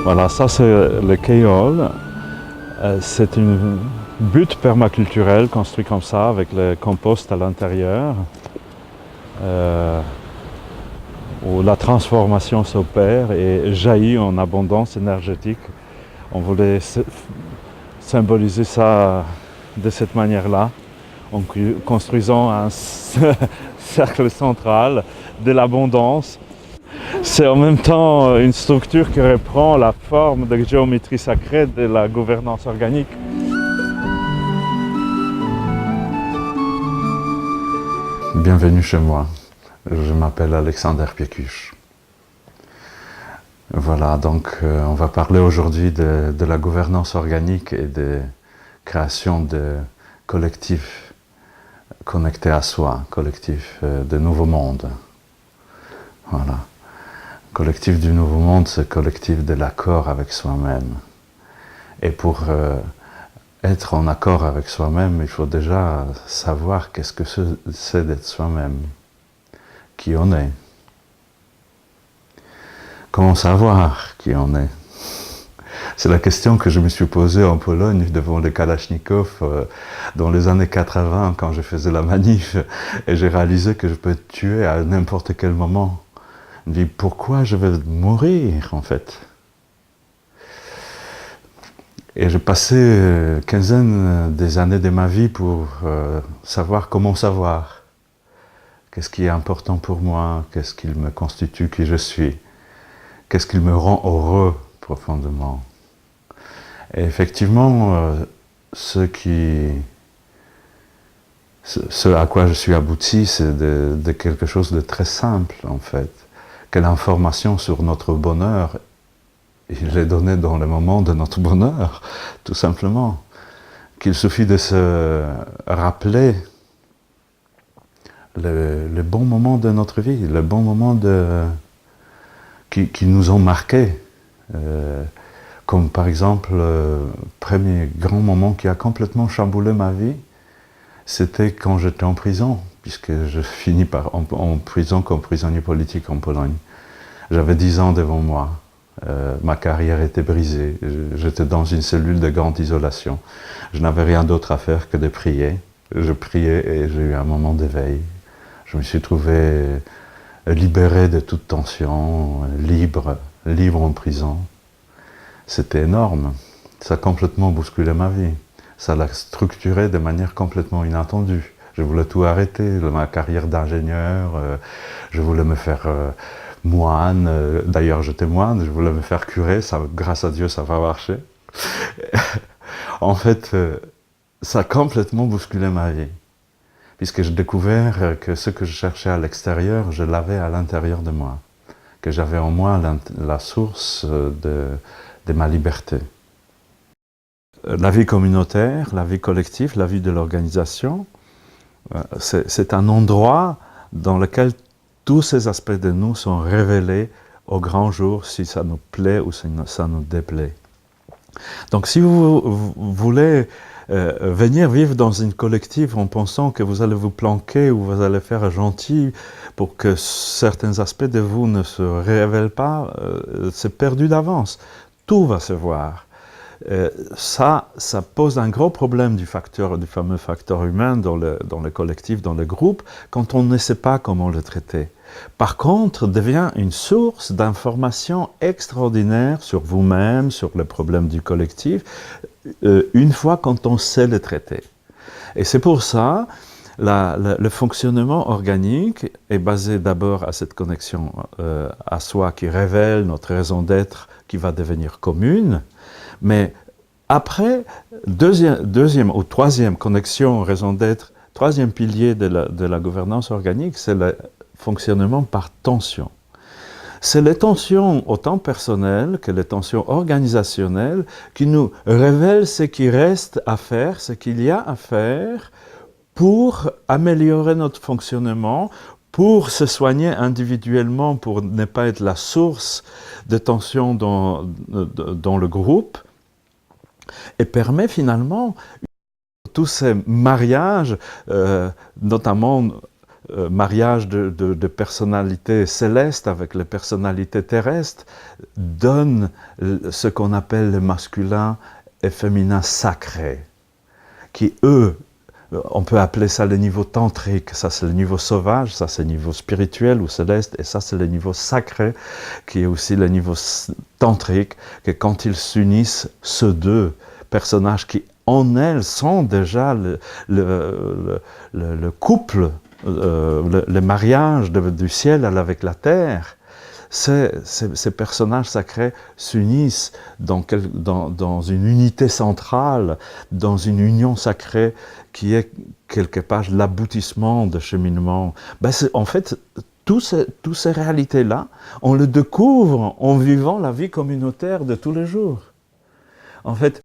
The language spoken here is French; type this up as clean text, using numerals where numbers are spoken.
Voilà, ça c'est le Keol. C'est une butte permaculturelle construite comme ça, avec le compost à l'intérieur, où la transformation s'opère et jaillit en abondance énergétique. On voulait symboliser ça de cette manière-là, en construisant un cercle central de l'abondance. C'est en même temps une structure qui reprend la forme de géométrie sacrée de la gouvernance organique. Bienvenue chez moi, je m'appelle Alexander Piekusz. Voilà, donc on va parler aujourd'hui de la gouvernance organique et de création de collectifs connectés à soi, collectifs de nouveau monde. Voilà. Collectif du nouveau monde, c'est collectif de l'accord avec soi-même. Et pour être en accord avec soi-même, il faut déjà savoir qu'est-ce que c'est d'être soi-même, qui on est. Comment savoir qui on est? C'est la question que je me suis posée en Pologne devant les Kalachnikov dans les années 80 quand je faisais la manif et j'ai réalisé que je peux être tué à n'importe quel moment. Je me dis pourquoi je vais mourir en fait? Et j'ai passé quinzaine des années de ma vie pour savoir comment savoir. Qu'est-ce qui est important pour moi? Qu'est-ce qui me constitue qui je suis? Qu'est-ce qui me rend heureux profondément? Et effectivement, ce à quoi je suis abouti, c'est de quelque chose de très simple en fait. Que l'information sur notre bonheur, il est donné dans le moment de notre bonheur, tout simplement. Qu'il suffit de se rappeler les bons moments de notre vie, les bons moments qui nous ont marqués. Comme par exemple, le premier grand moment qui a complètement chamboulé ma vie, c'était quand j'étais en prison, puisque je finis en prison comme prisonnier politique en Pologne. J'avais 10 ans devant moi, ma carrière était brisée, j'étais dans une cellule de grande isolation. Je n'avais rien d'autre à faire que de prier. Je priais et j'ai eu un moment d'éveil. Je me suis trouvé libéré de toute tension, libre en prison. C'était énorme, ça a complètement bousculé ma vie. Ça l'a structuré de manière complètement inattendue. Je voulais tout arrêter, ma carrière d'ingénieur, je voulais me faire moine, d'ailleurs j'étais moine, je voulais me faire curer, ça, grâce à Dieu ça va marcher. En fait, ça a complètement bousculé ma vie, puisque j'ai découvert que ce que je cherchais à l'extérieur, je l'avais à l'intérieur de moi, que j'avais en moi la source de ma liberté. La vie communautaire, la vie collective, la vie de l'organisation, c'est un endroit dans lequel tous ces aspects de nous sont révélés au grand jour, si ça nous plaît ou si ça nous déplaît. Donc si vous voulez venir vivre dans une collective en pensant que vous allez vous planquer ou vous allez faire gentil pour que certains aspects de vous ne se révèlent pas, c'est perdu d'avance. Tout va se voir. Ça pose un gros problème du fameux facteur humain dans le collectif, dans le groupe, quand on ne sait pas comment le traiter. Par contre, devient une source d'informations extraordinaires sur vous-même, sur le problème du collectif, une fois quand on sait le traiter. Et c'est pour ça, le fonctionnement organique est basé d'abord à cette connexion à soi qui révèle notre raison d'être qui va devenir commune, mais après, deuxième ou troisième connexion, raison d'être, troisième pilier de la gouvernance organique, c'est le fonctionnement par tension. C'est les tensions autant personnelles que les tensions organisationnelles qui nous révèlent ce qui reste à faire, ce qu'il y a à faire pour améliorer notre fonctionnement, pour se soigner individuellement, pour ne pas être la source de tension dans le groupe, et permet finalement tous ces mariages, notamment mariage de personnalités célestes avec les personnalités terrestres donne ce qu'on appelle le masculin et féminin sacré, qui eux, on peut appeler ça le niveau tantrique, ça c'est le niveau sauvage, ça c'est le niveau spirituel ou céleste, et ça c'est le niveau sacré, qui est aussi le niveau tantrique, que quand ils s'unissent, ces deux personnages qui en elles sont déjà le couple, le mariage du ciel avec la terre, ces personnages sacrés s'unissent dans une unité centrale, dans une union sacrée qui est quelque part l'aboutissement de cheminement. Ben en fait, toutes ces réalités-là, on le découvre en vivant la vie communautaire de tous les jours. En fait,